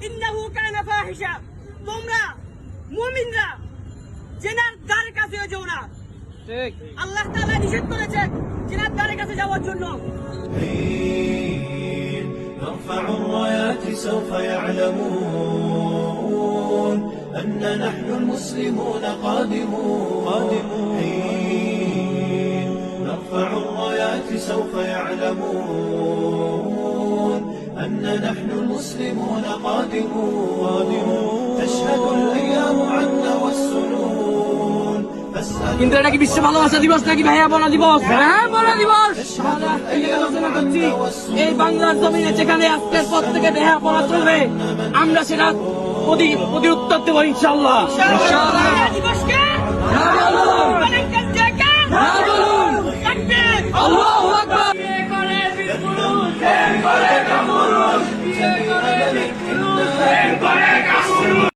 ইন্নাহু কানা ফাহিশা। তোমরা মুমিনরা জিনার দ্বারের কাছে যেও না। ঠিক, আল্লাহ তাআলা নিষেধ করেছেন জিনার দ্বারের কাছে যাওয়ার জন্য। نرفع الرايات سوف يعلمون أن نحن المسلمون قادمون. نرفع الرايات سوف يعلمون أن نحن المسلمون قادمون. تشهد الأيام عنا والسنون. কিন্তু এটা কি বিশ্ব ভালোবাসা দিবস নাকি ভাইয়া বনা দিবস? হ্যাঁ, বনা দিবস। আলোচনা করছি এই বাংলার জমিনে যেখানে আজকের পর থেকে দেহা বনা চলবে, আমরা সেটা প্রতি উত্তর দেবো ইনশাআল্লাহ। আল্লাহু আকবার।